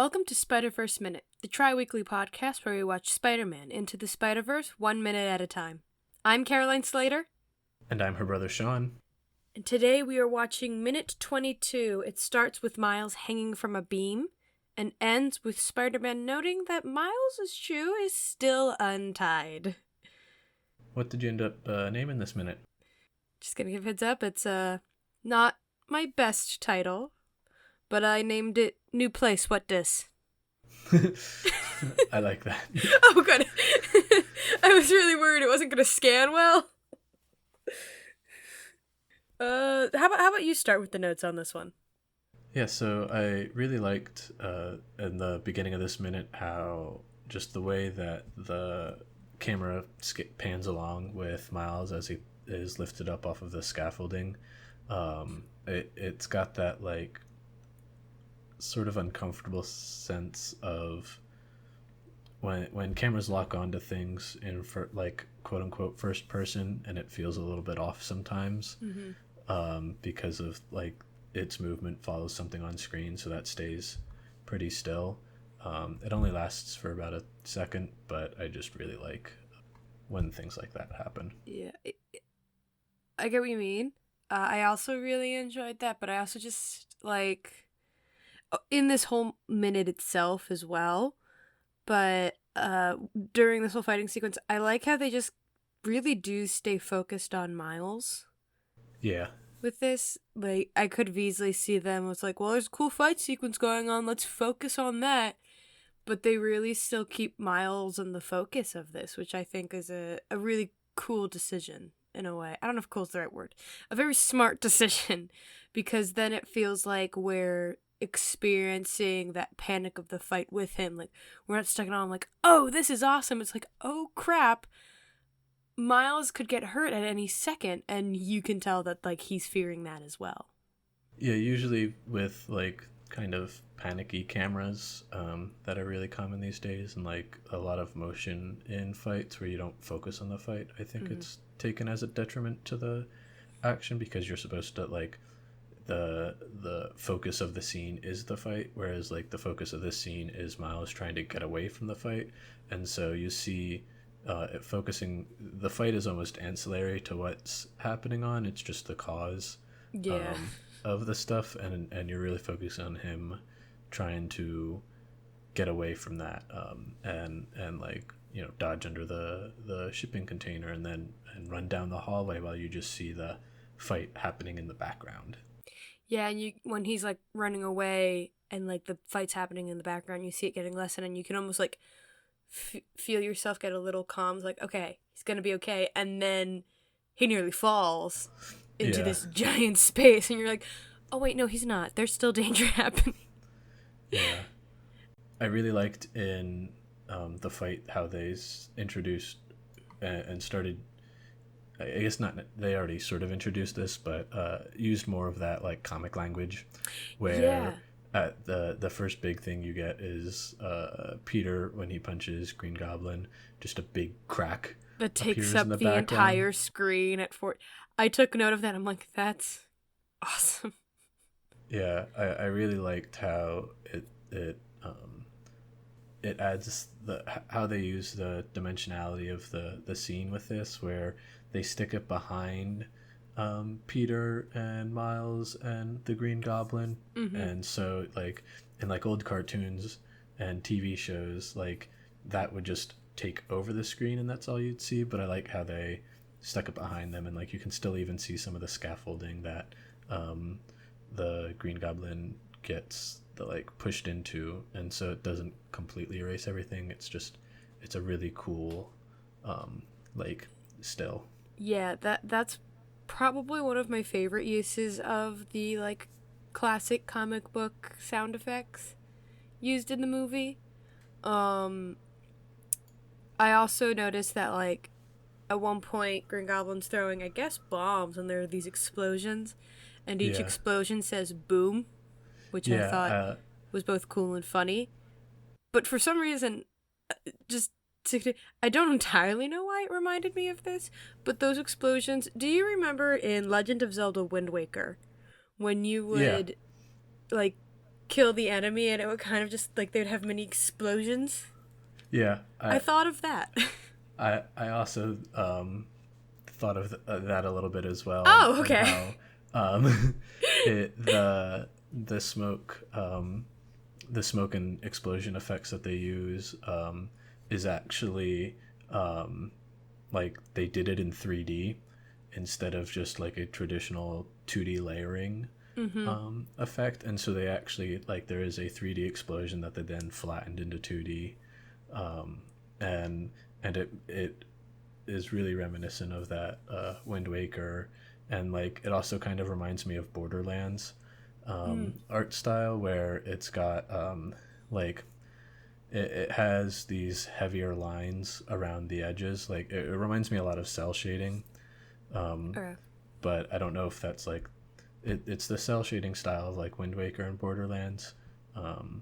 Welcome to Spider-Verse Minute, the tri-weekly podcast where we watch Spider-Man Into the Spider-Verse 1 minute at a time. I'm Caroline Slater. And I'm her brother Sean. And today we are watching Minute 22. It starts with Miles hanging from a beam and ends with Spider-Man noting that Miles' shoe is still untied. What did you end up naming this minute? Just gonna give a heads up, it's not my best title, but I named it New Place, What Dis? I like that. Oh, good. I was really worried it wasn't going to scan well. How about you start with the notes on this one? Yeah, so I really liked in the beginning of this minute how just the way that the camera pans along with Miles as he is lifted up off of the scaffolding. It's got that like sort of uncomfortable sense of when cameras lock onto things in like quote unquote first person, and it feels a little bit off sometimes. Because of like its movement follows something on screen, so that stays pretty still. It only lasts for about a second, but I just really like when things like that happen. Yeah, I get what you mean. I also really enjoyed that, but I also just like in this whole minute itself as well. But during this whole fighting sequence, I like how they just really do stay focused on Miles. Yeah. With this, like, I could easily see them as like, well, there's a cool fight sequence going on, let's focus on that. But they really still keep Miles in the focus of this, which I think is a really cool decision in a way. I don't know if cool is the right word. A very smart decision, because then it feels like we're experiencing that panic of the fight with him. Like, we're not stuck on like, oh, this is awesome. It's like, oh crap, Miles could get hurt at any second, and you can tell that like he's fearing that as well. Yeah, usually with like kind of panicky cameras that are really common these days, and like a lot of motion in fights where you don't focus on the fight, I think it's taken as a detriment to the action, because you're supposed to like the focus of the scene is the fight, whereas like the focus of this scene is Miles trying to get away from the fight. And so you see the fight is almost ancillary to what's happening on. It's just the cause of the stuff, and you're really focused on him trying to get away from that, and like, you know, dodge under the shipping container and run down the hallway while you just see the fight happening in the background. Yeah, and when he's like running away and like the fight's happening in the background, you see it getting lessened, and you can almost like feel yourself get a little calm, like, okay, he's gonna be okay, and then he nearly falls into this giant space, and you're like, oh wait, no, he's not. There's still danger happening. Yeah, I really liked in the fight how they introduced and started. I guess not. They already sort of introduced this, but used more of that like comic language, where the first big thing you get is Peter when he punches Green Goblin, just a big crack that takes up the entire screen at I took note of that. I'm like, that's awesome. Yeah, I really liked how it adds how they use the dimensionality of the scene with this, where they stick it behind Peter and Miles and the Green Goblin. And so like in like old cartoons and TV shows, like that would just take over the screen and that's all you'd see. But I like how they stuck it behind them, and like you can still even see some of the scaffolding that the Green Goblin gets like pushed into, and so it doesn't completely erase everything. It's a really cool like still. Yeah, that's probably one of my favorite uses of the like classic comic book sound effects used in the movie. I also noticed that like at one point Green Goblin's throwing, I guess, bombs, and there are these explosions, and each explosion says boom, which I thought was both cool and funny. But for some reason, I don't entirely know why it reminded me of this, but those explosions, do you remember in Legend of Zelda Wind Waker when you would like kill the enemy, and it would kind of just like they'd have mini explosions. Yeah, I thought of that. I also thought of that a little bit as well, Oh, and okay. how the smoke the smoke and explosion effects that they use is actually like they did it in 3D instead of just like a traditional 2D layering Mm-hmm. effect, and so they actually like there is a 3D explosion that they then flattened into 2D, um, and it is really reminiscent of that Wind Waker, and like it also kind of reminds me of Borderlands Mm. art style, where it's got like it has these heavier lines around the edges. Like it reminds me a lot of cell shading, um, Okay. but I don't know if that's like it's the cell shading style of like Wind Waker and Borderlands. Um,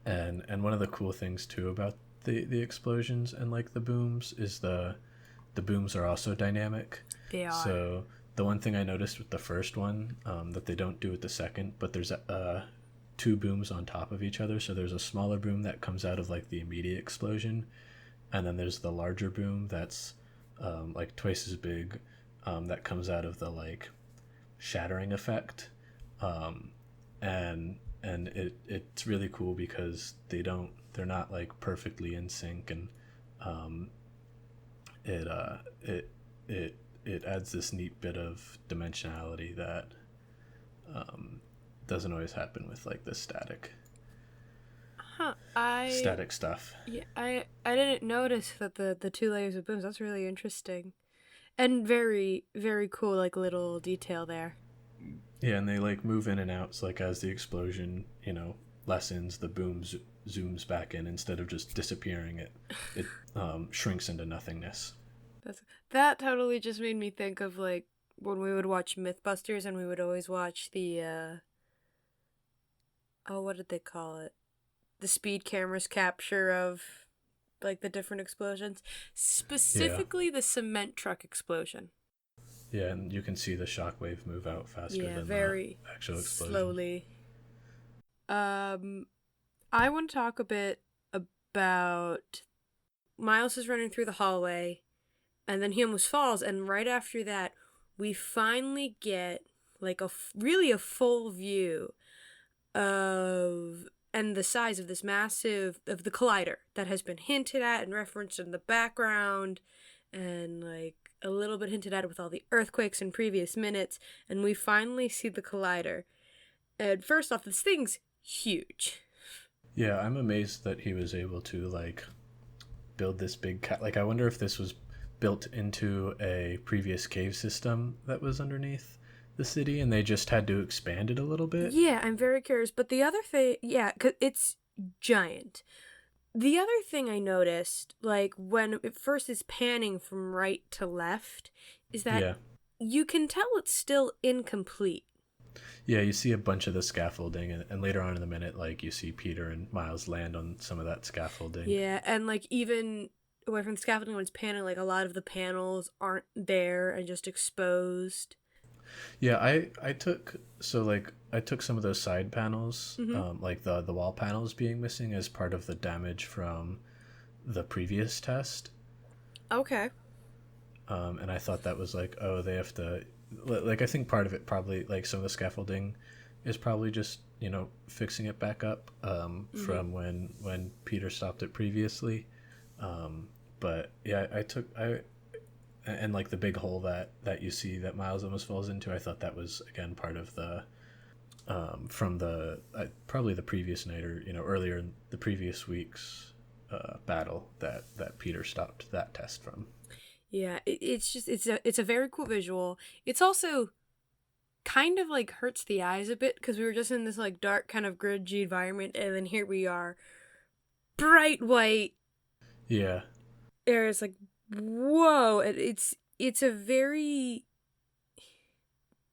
and one of the cool things too about the explosions and like the booms is the booms are also dynamic. They are. So the one thing I noticed with the first one that they don't do with the second, but there's two booms on top of each other. So there's a smaller boom that comes out of like the immediate explosion, and then there's the larger boom that's like twice as big, that comes out of the like shattering effect, um, and it's really cool because they're not like perfectly in sync, and um, it it it adds this neat bit of dimensionality that um, doesn't always happen with like the Huh. I static stuff. Yeah, I didn't notice that the two layers of booms. That's really interesting. And very, very cool, like little detail there. Yeah, and they like move in and out. So like as the explosion, lessens, the boom zooms back in instead of just disappearing. It shrinks into nothingness. That's that totally just made me think of like when we would watch Mythbusters and we would always watch the oh, what did they call it? The speed cameras capture of like the different explosions, Yeah, specifically the cement truck explosion. yeah, and you can see the shockwave move out faster Yeah, than the very actual explosion. slowly. Um, I want to talk a bit about Miles is running through the hallway, and then he almost falls, and right after that, we finally get like really a full view of and the size of this massive of the collider that has been hinted at and referenced in the background, and like a little bit hinted at with all the earthquakes in previous minutes, and we finally see the collider. And first off, this thing's huge. Yeah, I'm amazed that he was able to like build this big like I wonder if this was built into a previous cave system that was underneath the city and they just had to expand it a little bit. Yeah, I'm very curious. But the other thing, yeah, 'cause it's giant. The other thing I noticed, like when it first is panning from right to left, is that Yeah. you can tell it's still incomplete. Yeah, you see a bunch of the scaffolding, and later on in the minute, like you see Peter and Miles land on some of that scaffolding. Yeah, and like even away from the scaffolding when it's panning, like a lot of the panels aren't there and just exposed. Yeah, I took so like I took some of those side panels, Mm-hmm. like the wall panels being missing as part of the damage from the previous test, Okay. and I thought that was like, oh, they have to, like I think part of it probably like some of the scaffolding is probably just fixing it back up Mm-hmm. from when Peter stopped it previously. But yeah, I took I and like the big hole that you see that Miles almost falls into. I thought that was again part of the from the probably the previous night or earlier in the previous week's battle that Peter stopped that test from. Yeah, it's just it's a very cool visual. It's also kind of like hurts the eyes a bit because we were just in this like dark kind of grungy environment, and then here we are, bright white. Yeah, It's like whoa, and it's a very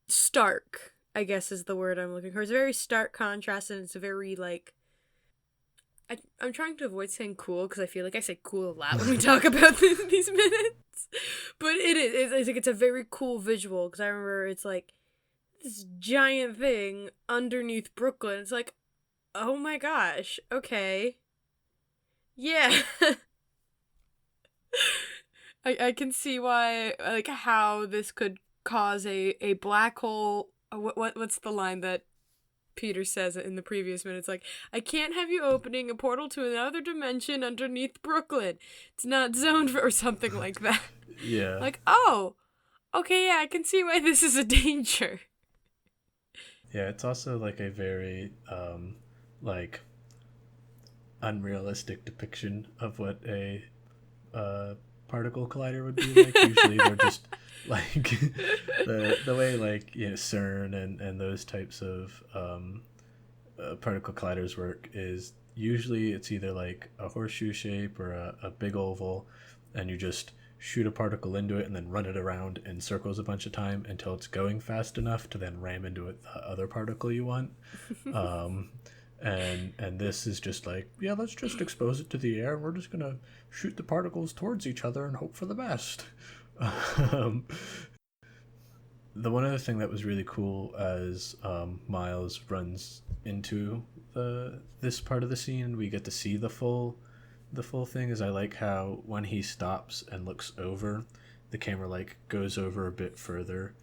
stark, I guess is the word I'm looking for. It's a very stark contrast, and it's a very like I'm trying to avoid saying cool because I feel like I say cool a lot when we talk about these minutes. But it's like it's a very cool visual because I remember it's like this giant thing underneath Brooklyn. It's like, oh my gosh, okay. Yeah. I can see why, like, how this could cause a black hole. What's the line that Peter says in the previous minute? It's like, I can't have you opening a portal to another dimension underneath Brooklyn. It's not zoned for, or something like that. Yeah. Like, oh, okay, yeah, I can see why this is a danger. Yeah, it's also like a very like unrealistic depiction of what a uh, particle collider would be like. Usually they're just like the way like CERN and those types of particle colliders work is usually it's either like a horseshoe shape or a big oval, and you just shoot a particle into it and then run it around in circles a bunch of time until it's going fast enough to then ram into it the other particle you want. um, and this is just like, yeah, let's just expose it to the air and we're just gonna shoot the particles towards each other and hope for the best. um, the one other thing that was really cool as Miles runs into this part of the scene, we get to see the full thing. Is I like how when he stops and looks over, the camera like goes over a bit further,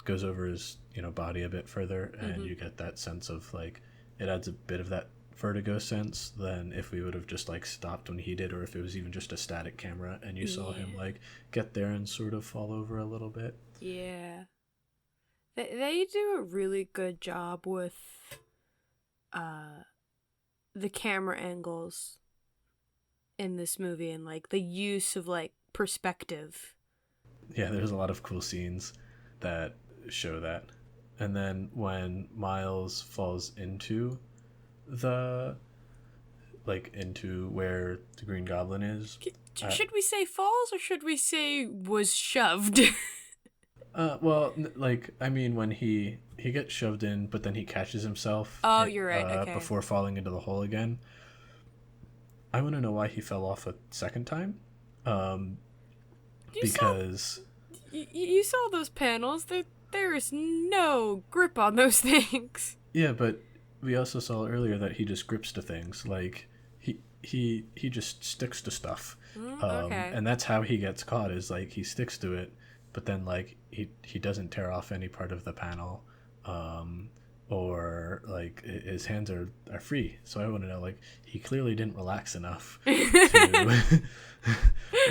goes over his body a bit further, and you get that sense of like it adds a bit of that vertigo sense than if we would have just like stopped when he did, or if it was even just a static camera and you saw him like get there and sort of fall over a little bit. Yeah. They do a really good job with uh the camera angles in this movie and like the use of like perspective. Yeah, there's a lot of cool scenes that show that. And then when Miles falls into the into where the Green Goblin is, Should we say falls or should we say was shoved? well, like I mean, when he gets shoved in, but then he catches himself. Oh, you're right. Okay. Before falling into the hole again. I want to know why he fell off a second time. Because you saw those panels. There is no grip on those things. Yeah, but we also saw earlier that he just grips to things. Like he just sticks to stuff. Okay. And that's how he gets caught. Is like he sticks to it, but then like he doesn't tear off any part of the panel. Or like his hands are free. So I want to know, like, he clearly didn't relax enough to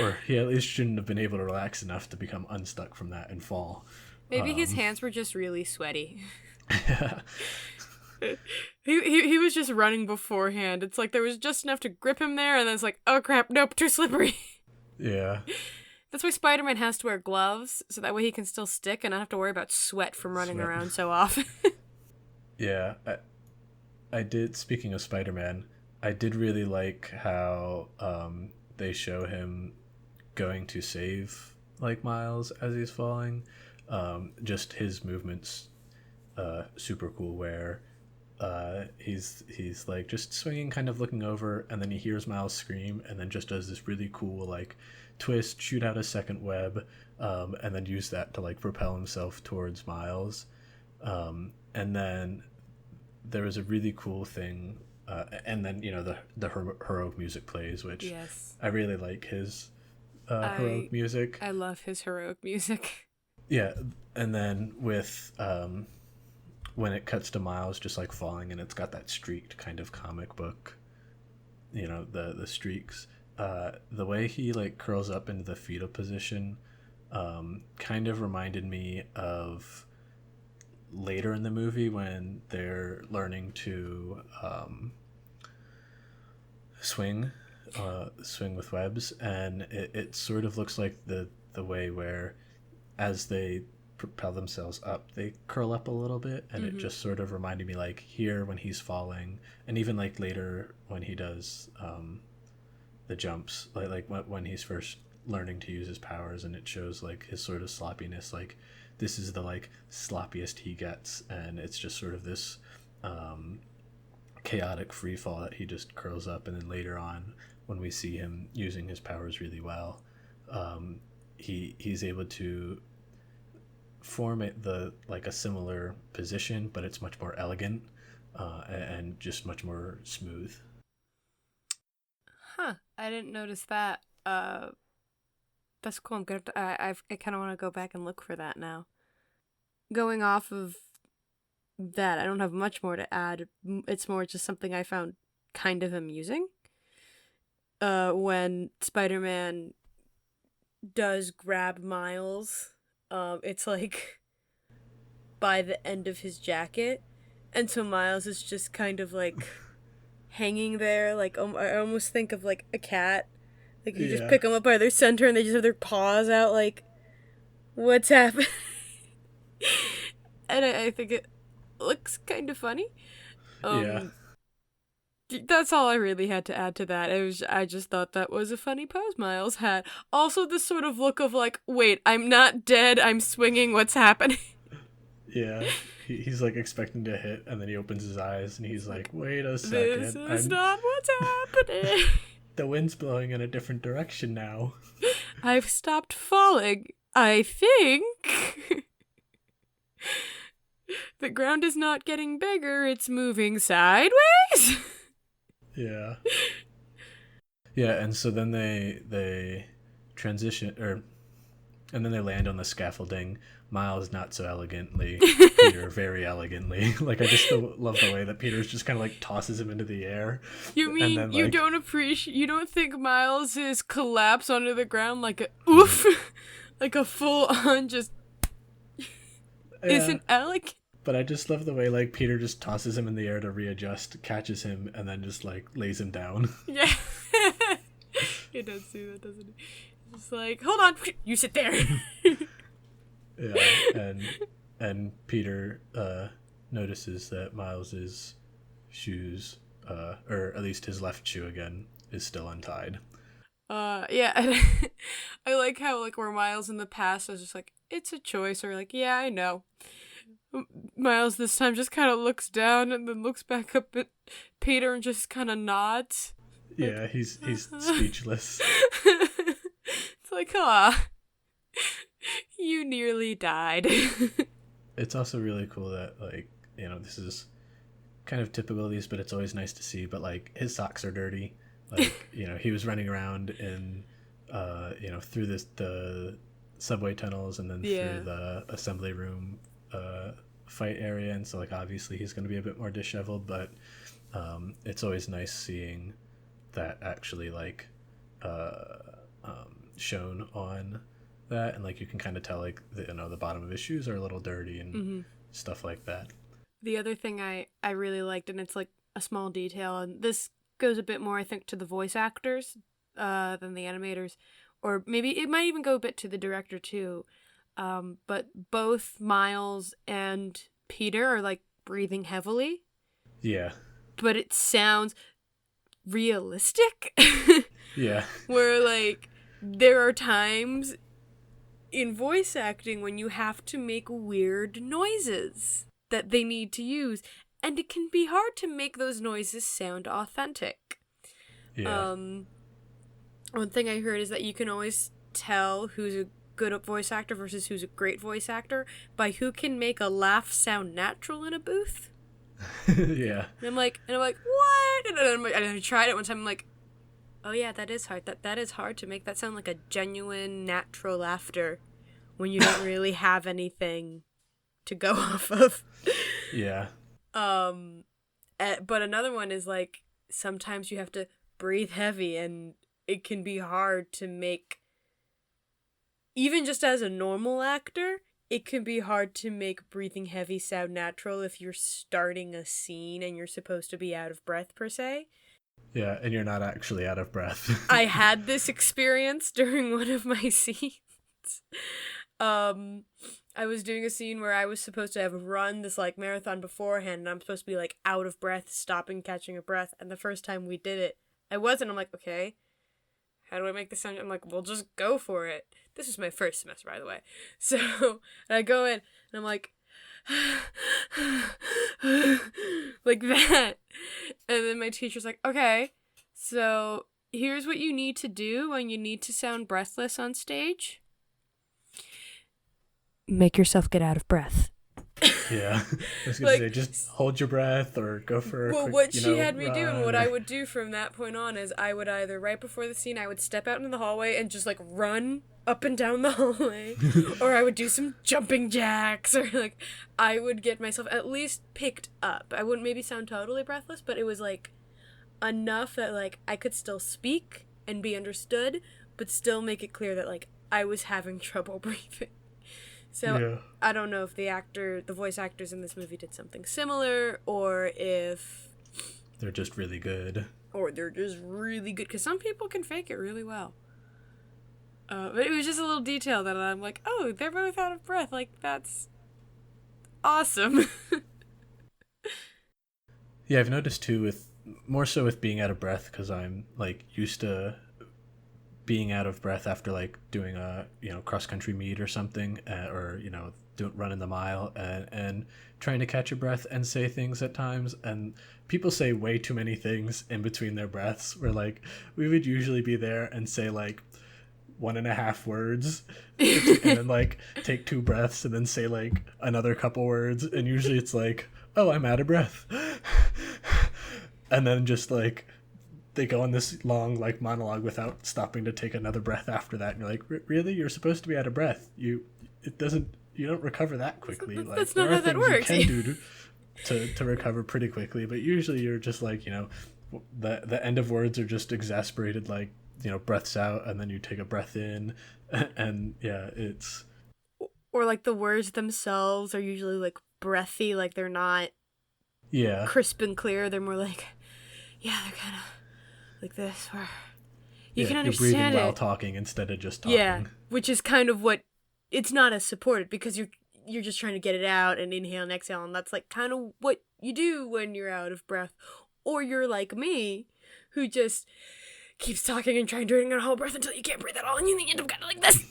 or he at least shouldn't have been able to relax enough to become unstuck from that and fall. Maybe his hands were just really sweaty. Yeah. He was just running beforehand. It's like there was just enough to grip him there, and then it's like, oh crap, nope, too slippery. Yeah. That's why Spider-Man has to wear gloves, so that way he can still stick and not have to worry about sweat from running around so often. Yeah, I did. Speaking of Spider-Man, I did really like how they show him going to save like Miles as he's falling. Just his movements, super cool. Where he's like just swinging, kind of looking over, and then he hears Miles scream, and then just does this really cool like twist, shoot out a second web, and then use that to like propel himself towards Miles. And then there was a really cool thing, and then the heroic music plays, which I really like his heroic music. I love his heroic music. Yeah, and then with when it cuts to Miles just like falling, and it's got that streaked kind of comic book, the streaks. The way he like curls up into the fetal position, kind of reminded me of later in the movie when they're learning to swing with webs, and it sort of looks like the way where as they propel themselves up they curl up a little bit, and it just sort of reminded me like here when he's falling, and even like later when he does the jumps, like when he's first learning to use his powers, and it shows like his sort of sloppiness, like this is the like sloppiest he gets, and it's just sort of this chaotic free fall that he just curls up. And then later on when we see him using his powers really well, he's able to form the like a similar position, but it's much more elegant, and just much more smooth. Huh. I didn't notice that. That's cool. I'm good. I kind of want to go back and look for that now. Going off of that, I don't have much more to add. It's more just something I found kind of amusing. When Spider-Man does grab Miles, it's like by the end of his jacket, and so Miles is just kind of like hanging there. Like I almost think of like a cat. Like you just Yeah, pick them up by their center, and they just have their paws out. Like, what's happening? And I think it looks kind of funny. yeah, Um, that's all I really had to add to that. I just thought that was a funny pose Miles had. Also, this sort of look of like, wait, I'm not dead. I'm swinging. What's happening? yeah. He's like expecting to hit, and then he opens his eyes, and he's It's like, like, "Wait a this second, is I'm not what's happening. the wind's blowing in a different direction now." I've stopped falling. I think. The ground is not getting bigger. It's moving sideways. Yeah, yeah, and so then they transition, or and then they land on the scaffolding. Miles not so elegantly, Peter very elegantly. Like I just love the way that Peter's just kind of like tosses him into the air, You and mean then you like don't appreciate? You don't think Miles is collapse onto the ground like a oof, like a full on just yeah. isn't elegant? But I just love the way like Peter just tosses him in the air to readjust, catches him, and then just like lays him down. Yeah, he does do that, doesn't he? It's just like, hold on, you sit there. Yeah, and Peter notices that Miles's shoes, or at least his left shoe again, is still untied. Yeah, and I like how like where Miles in the past was just like, it's a choice, or like, yeah, I know. Miles this time just kind of looks down and then looks back up at Peter and just kind of nods. Like, Yeah, he's speechless. it's like, ah, you nearly died. It's also really cool that like this is kind of typical of these, but it's always nice to see. But like his socks are dirty. Like he was running around in through the subway tunnels and then Yeah. through the assembly room fight area, and so like obviously he's going to be a bit more disheveled, but it's always nice seeing that actually like shown on that, and like you can kind of tell like the bottom of his shoes are a little dirty and Mm-hmm. stuff like that. The other thing I really liked, and it's like a small detail, and this goes a bit more, I think, to the voice actors than the animators, or maybe it might even go a bit to the director too. But both Miles and Peter are like breathing heavily, Yeah, but it sounds realistic. yeah. Where like there are times in voice acting when you have to make weird noises that they need to use, and it can be hard to make those noises sound authentic. Yeah, One thing I heard is that you can always tell who's a good voice actor versus who's a great voice actor by who can make a laugh sound natural in a booth. yeah, And I'm like, what? And I tried it one time. I'm like, oh yeah, that is hard. That is hard to make that sound like a genuine, natural laughter when you don't really have anything to go off of. yeah, But another one is like sometimes you have to breathe heavy, and it can be hard to make. Even just as a normal actor, it can be hard to make breathing heavy sound natural if you're starting a scene and you're supposed to be out of breath per se. yeah. And you're not actually out of breath. I had this experience during one of my scenes. I was doing a scene where I was supposed to have run this like marathon beforehand, and I'm supposed to be like out of breath, stopping, catching a breath. And the first time we did it, I wasn't. I'm like, okay, how do I make this sound? I'm like, well, just go for it. This is my first semester, by the way. So and I go in and I'm like, like that. And then my teacher's like, okay, so here's what you need to do when you need to sound breathless on stage. make yourself get out of breath. Yeah. I was gonna Like, say, just hold your breath or go for a well, quick, what she had me do and run what or... I would do from that point on is I would either, right before the scene, I would step out into the hallway and just, like, run up and down the hallway, or I would do some jumping jacks, or, like, I would get myself at least picked up. I wouldn't maybe sound totally breathless, but it was, like, enough that, like, I could still speak and be understood, but still make it clear that, like, I was having trouble breathing. So Yeah. I don't know if the voice actors in this movie did something similar, or if They're just really good. or they're just really good, because some people can fake it really well. But it was just a little detail that I'm like, oh, they're both out of breath. Like, that's awesome. Yeah, I've noticed too, with more so with being out of breath, because I'm like used to being out of breath after like doing a cross country meet or something, or running the mile, and trying to catch your breath and say things at times, and people say way too many things in between their breaths. Where like we would usually be there and say like 1.5 words, and then like take 2 breaths and then say like another couple words, and usually it's like, oh, I'm out of breath. And then just like they go on this long like monologue without stopping to take another breath after that, and you're like, really, you're supposed to be out of breath, you don't recover that quickly. Like, that's not how that works. You can do to recover pretty quickly, but usually you're just like, the end of words are just exasperated, like, breaths out, and then you take a breath in, and yeah, it's... Or like the words themselves are usually like breathy, like they're not crisp and clear. They're more like, yeah, they're kind of like this, where you can understand you're breathing it while talking instead of just talking. Yeah, which is kind of what it's not as supported, because you're just trying to get it out and inhale and exhale, and that's like kind of what you do when you're out of breath. Or you're like me, who just keeps talking and trying to do a whole breath until you can't breathe at all, and you end up kind of like this,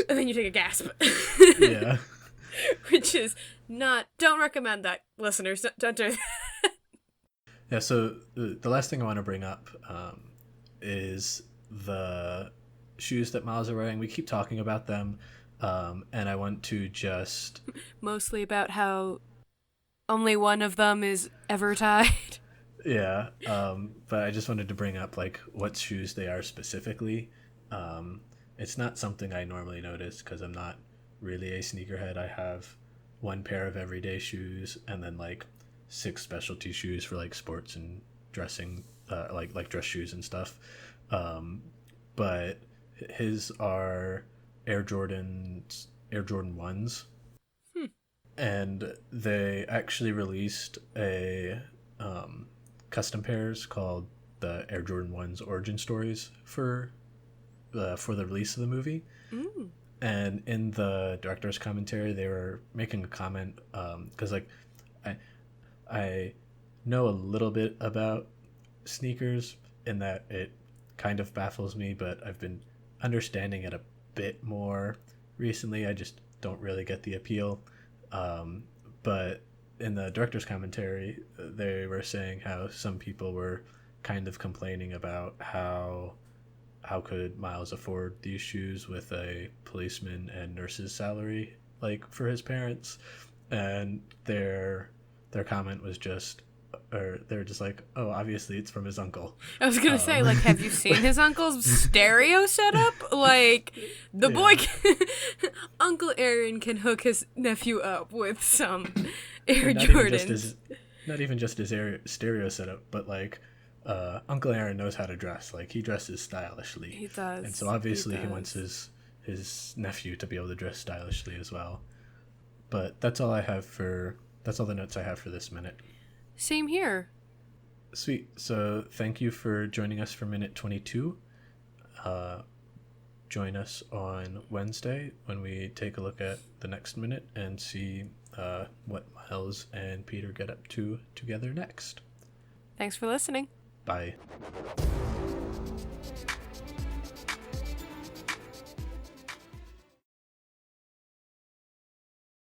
and then you take a gasp. Yeah. Which is not... Don't recommend that, listeners. Don't do that. Yeah, so the last thing I want to bring up is the shoes that Miles are wearing. We keep talking about them, and I want to just... Mostly about how only one of them is ever tied. Yeah, but I just wanted to bring up like what shoes they are specifically. It's not something I normally notice because I'm not really a sneakerhead. I have 1 pair of everyday shoes and then like 6 specialty shoes for like sports and dressing, like dress shoes and stuff. But his are Air Jordan 1s. And they actually released a custom pairs called the Air Jordan 1's Origin Stories for the release of the movie. And in the director's commentary, they were making a comment, because like I know a little bit about sneakers in that it kind of baffles me, but I've been understanding it a bit more recently. I just don't really get the appeal. But in the director's commentary, they were saying how some people were kind of complaining about how could Miles afford these shoes with a policeman and nurse's salary, like, for his parents. And their comment was just, or they're just like, oh, obviously it's from his uncle. I was gonna say, like, have you seen his uncle's stereo setup? Like, the boy Uncle Aaron can hook his nephew up with some Air Jordans. Not even just his stereo setup, but like, Uncle Aaron knows how to dress. Like, he dresses stylishly. He does. And so obviously he wants his nephew to be able to dress stylishly as well. But that's all the notes I have for this minute. Same here. Sweet. So thank you for joining us for minute 22. Join us on Wednesday when we take a look at the next minute and see what Miles and Peter get up to together next. Thanks for listening. Bye.